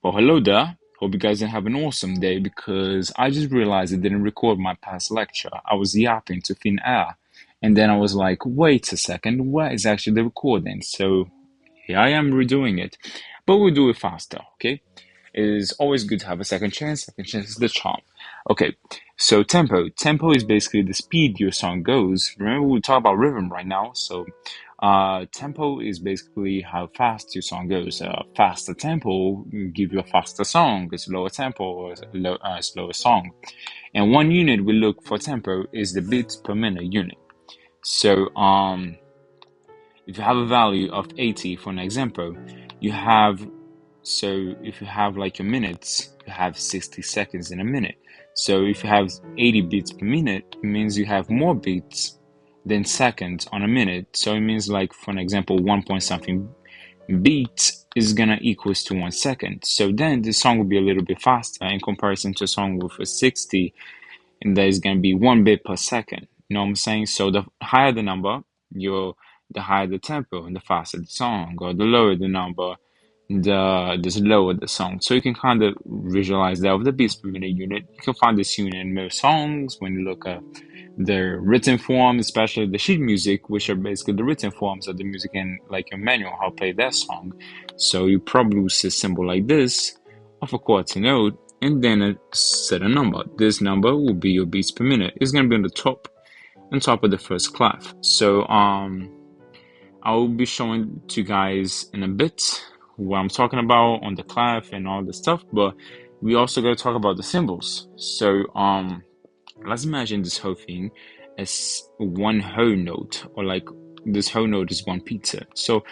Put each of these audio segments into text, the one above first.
Well, hello there. Hope you guys are having an awesome day because I just realized I didn't record my past lecture. I was yapping to thin air. And then I was like, wait a second, where is actually the recording? So here I am redoing it. But we'll do it faster, okay? It is always good to have a second chance. Second chance is the charm. Okay, so tempo. Tempo is basically the speed your song goes. Remember, we talk about rhythm right now. So tempo is basically how fast your song goes. Faster tempo will give you a faster song. A slower tempo or a slower song. And one unit we look for tempo is the beats per minute unit. So if you have a value of 80 for an example, you have so if you have like your minutes, you have 60 seconds in a minute. So if you have 80 beats per minute, it means you have more beats than seconds on a minute. So it means like, for an example, 1 point something beats is gonna equals to 1 second. So then the song will be a little bit faster in comparison to a song with a 60, and that is gonna be 1 bit per second. You know what I'm saying? So the higher the number, the higher the tempo and the faster the song, or the lower the number, the slower the song. So you can kind of visualize that with the beats per minute unit. You can find this unit in most songs when you look at the written form, especially the sheet music, which are basically the written forms of the music and like your manual how to play that song. So you probably will see a symbol like this of a quarter note and then a set a number. This number will be your beats per minute. It's gonna be on top of the first clef. So I will be showing to you guys in a bit what I'm talking about on the clef and all the stuff, but we also gotta talk about the symbols. So let's imagine this whole thing as one whole note, or like this whole note is one pizza. So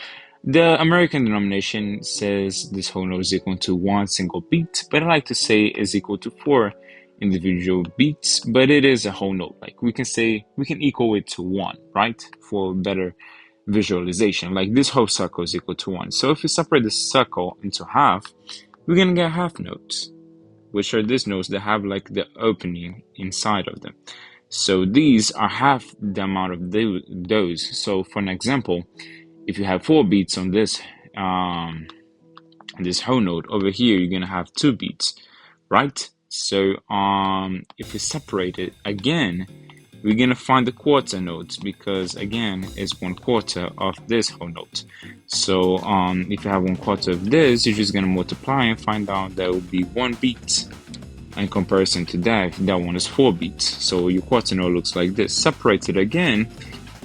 the American denomination says this whole note is equal to one single beat, but I like to say is equal to 4 individual beats, but it is a whole note. Like we can equal it to 1, right? For better visualization. Like this whole circle is equal to 1. So if we separate the circle into half, we're gonna get half notes, which are these notes that have like the opening inside of them. So these are half the amount of those. So for an example, if you have 4 beats on this whole note over here, you're gonna have 2 beats, right? So if we separate it again, we're gonna find the quarter notes because again it's 1/4 of this whole note. So if you have 1/4 of this, you're just gonna multiply and find out that will be 1 beat in comparison to that one is 4 beats. So your quarter note looks like this. Separate it again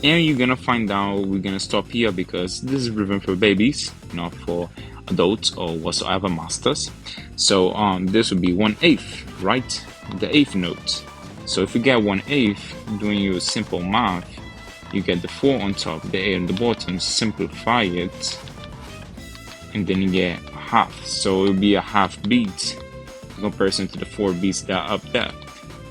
and you're gonna find out, we're gonna stop here because this is rhythm for babies, not for adults or whatsoever masters. So this would be 1/8, right? The 8th note. So if you get 1/8, doing your simple math, you get the 4 on top, the 8 on the bottom, simplify it, and then you get half. So it'll be a half beat in comparison to the 4 beats that are up there.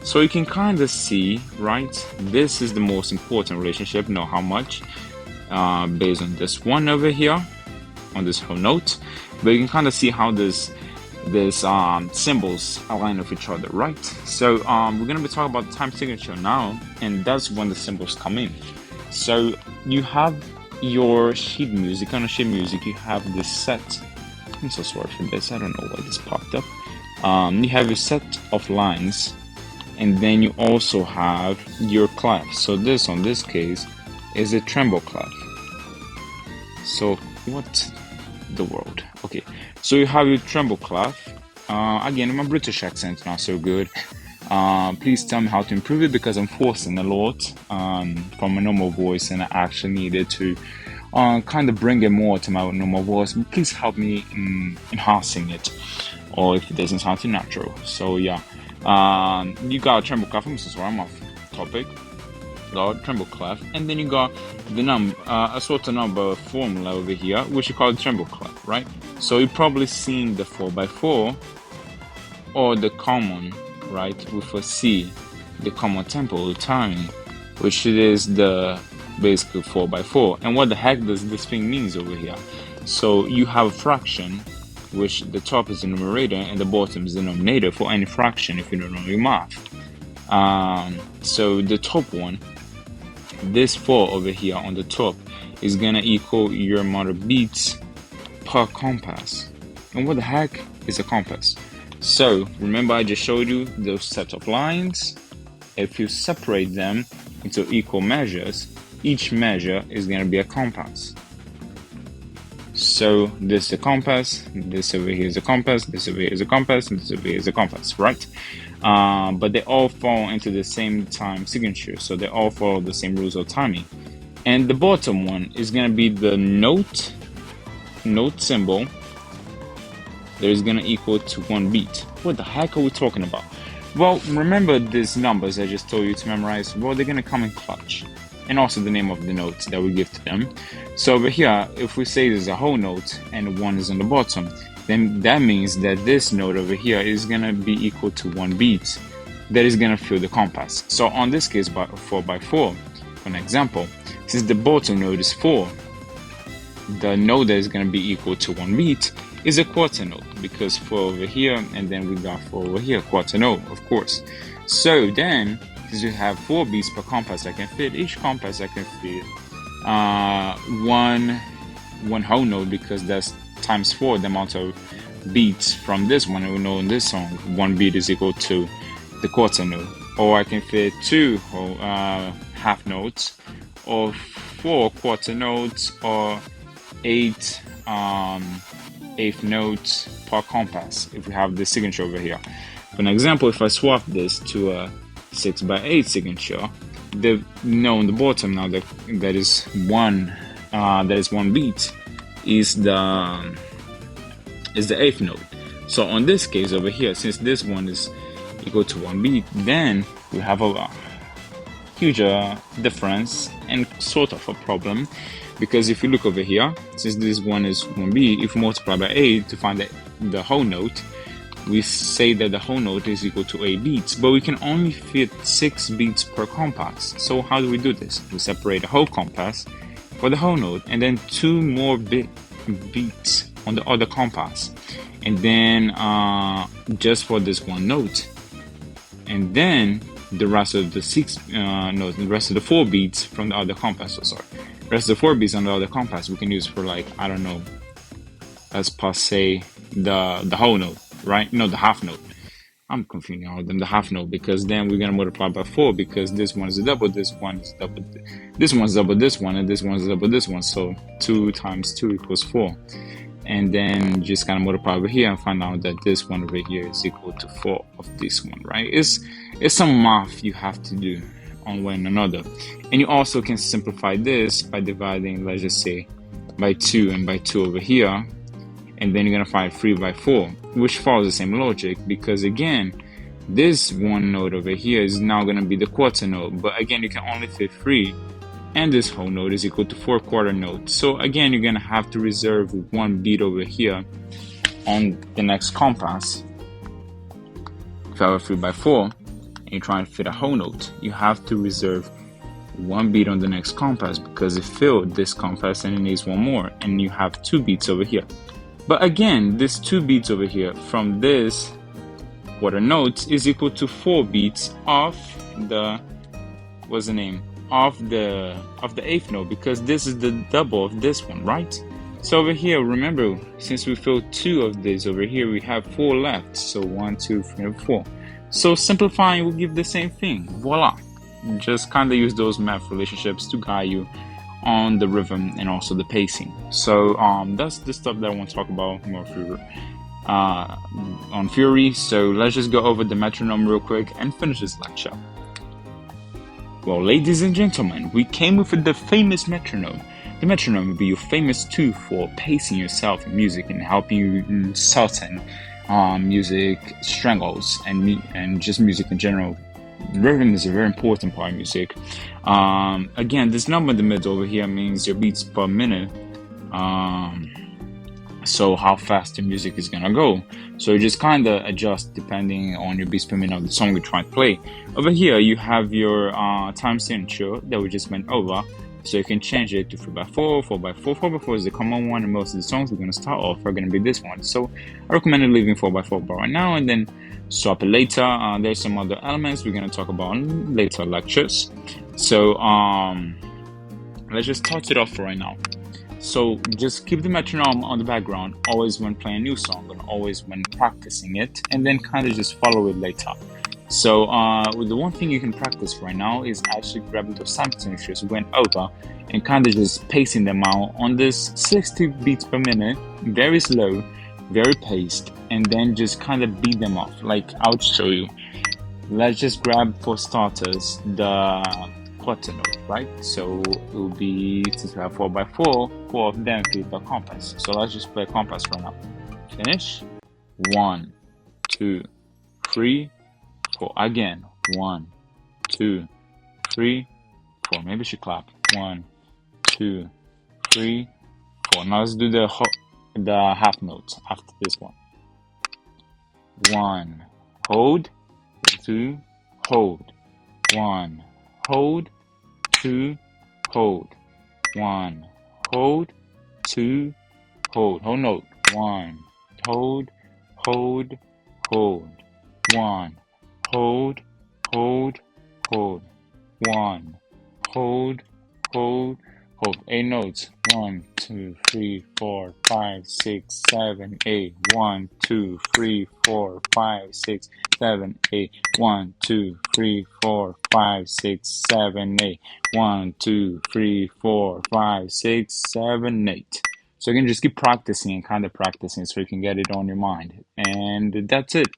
So you can kind of see, right? This is the most important relationship, not how much, based on this one over here, on this whole note. But you can kind of see how these symbols align with each other, right? So we're gonna be talking about time signature now, and that's when the symbols come in. So you have your sheet music. On a sheet music, you have this set. I'm so sorry for this. I don't know why this popped up. You have a set of lines, and then you also have your clef. So this, on this case, is a treble clef. So what the world? Okay, so you have your treble clef. Again, my British accent's not so good. Please tell me how to improve it because I'm forcing a lot from my normal voice, and I actually needed to kind of bring it more to my normal voice. But please help me in enhancing it, or if it doesn't sound too natural. So yeah, you got a treble clef. I'm so sorry, I'm off topic. Got treble clef, and then you got the a sort of number formula over here, which you call the treble clef, right? So you've probably seen the 4x4 or the common, right, with a C, the common tempo, the timing, which is the basically 4x4. And what the heck does this thing means over here? So you have a fraction, which the top is the numerator and the bottom is the denominator for any fraction if you don't know your math. So the top one, this 4 over here on the top, is gonna equal your amount of beats per compass. And what the heck is a compass? So remember, I just showed you those set of lines. If you separate them into equal measures, each measure is going to be a compass. So this is a compass, this over here is a compass, this over here is a compass, and this over here is a compass, right? But they all fall into the same time signature, so they all follow the same rules of timing. And the bottom one is going to be the note symbol that is going to equal to 1 beat. What the heck are we talking about? Well, remember these numbers I just told you to memorize? Well, they're going to come in clutch, and also the name of the notes that we give to them. So over here, if we say there's a whole note and 1 is on the bottom, then that means that this note over here is going to be equal to 1 beat. That is going to fill the compass. So on this case, by 4x4, for an example, since the bottom note is 4, the note that is going to be equal to 1 beat is a quarter note, because 4 over here and then we got 4 over here, quarter note, of course. So then, since we have 4 beats per compass I can fit, each compass I can fit one whole note, because that's times 4 the amount of beats from this one. We know in this song 1 beat is equal to the quarter note. Or I can fit 2 whole half notes, or 4 quarter notes, or 8 eighth notes per compass if we have the signature over here. For an example, if I swap this to a 6x8 signature, the note on the bottom now that is 1 beat is the 8th note. So on this case over here, since this one is equal to 1 beat, then we have a huge difference and sort of a problem, because if you look over here, since this one is 1 beat, if we multiply by 8 to find the whole note, we say that the whole note is equal to 8 beats, but we can only fit 6 beats per compass. So how do we do this? We separate the whole compass for the whole note, and then 2 more beats on the other compass, and then just for this one note, and then the rest of the 4 beats from the other compass. The rest of the 4 beats on the other compass we can use for, like, I don't know, let's say the whole note, right? No, the half note. I'm confusing all of them. The half note, because then we're gonna multiply by 4, because this one is a double, this one is double, this one's double this one, and this one's double this one. So 2 times 2 equals 4. And then just kind of multiply over here and find out that this one over here is equal to 4 of this one, right? It's some math you have to do on one another. And you also can simplify this by dividing, let's just say, by 2 and by 2 over here, and then you're gonna find 3/4, which follows the same logic, because again, this one note over here is now gonna be the quarter note, but again, you can only fit 3, and this whole note is equal to 4 quarter notes. So again, you're gonna have to reserve 1 beat over here on the next compass. If you have a 3/4 and you're trying to fit a whole note, you have to reserve 1 beat on the next compass, because it filled this compass and it needs 1 more, and you have 2 beats over here. But again, this 2 beats over here from this quarter note is equal to 4 beats of the, what's the name, of the 8th note, because this is the double of this one, right? So over here, remember, since we filled 2 of these over here, we have 4 left. So 1, 2, 3, and 4. So simplifying will give the same thing. Voila! Just kind of use those math relationships to guide you on the rhythm and also the pacing. So that's the stuff that I want to talk about more on Fury. So let's just go over the metronome real quick and finish this lecture. Well, ladies and gentlemen, we came with the famous metronome. The metronome will be your famous tool for pacing yourself in music and helping you in certain music strangles and just music in general. Rhythm is a very important part of music. Again, this number in the middle over here means your beats per minute. So how fast the music is gonna go. So you just kind of adjust depending on your beats per minute of the song you're trying to play. Over here you have your time signature that we just went over. So you can change it to 3/4, 4/4. 4/4 is the common one, and most of the songs we're gonna start off are gonna be this one. So I recommend leaving 4/4 bar right now and then swap it later. There's some other elements we're gonna talk about in later lectures. So let's just start it off for right now. So just keep the metronome on the background, always when playing a new song and always when practicing it, and then kind of just follow it later. So the one thing you can practice right now is actually grabbing those time signatures, went over, and kind of just pacing them out on this 60 beats per minute, very slow, very paced, and then just kind of beat them off. Like I'll show you. Let's just grab for starters the quarter note, right? So it will be, since we have 4x4, four of them fit the compass. So let's just play compass right now. Finish. 1, 2, 3, 4. Again. 1, 2, 3, 4. Maybe we should clap. 1, 2, 3, 4. Now let's do the half notes after this one. 1, hold, 2, hold, 1, hold, 2, hold, 1, hold, 2, hold. Whole note. 1, hold, hold, hold, 1, hold, hold, hold, 1, hold, hold, hold. 8 notes. 1, 2, 3, 4, 5, 6, 7, 8. 1, 2, 3, 4, 5, 6, 7, 8. 1, 2, 3, 4, 5, 6, 7, 8. 1, 2, 3, 4, 5, 6, 7, 8. So you can just keep practicing and kind of practicing so you can get it on your mind. And that's it.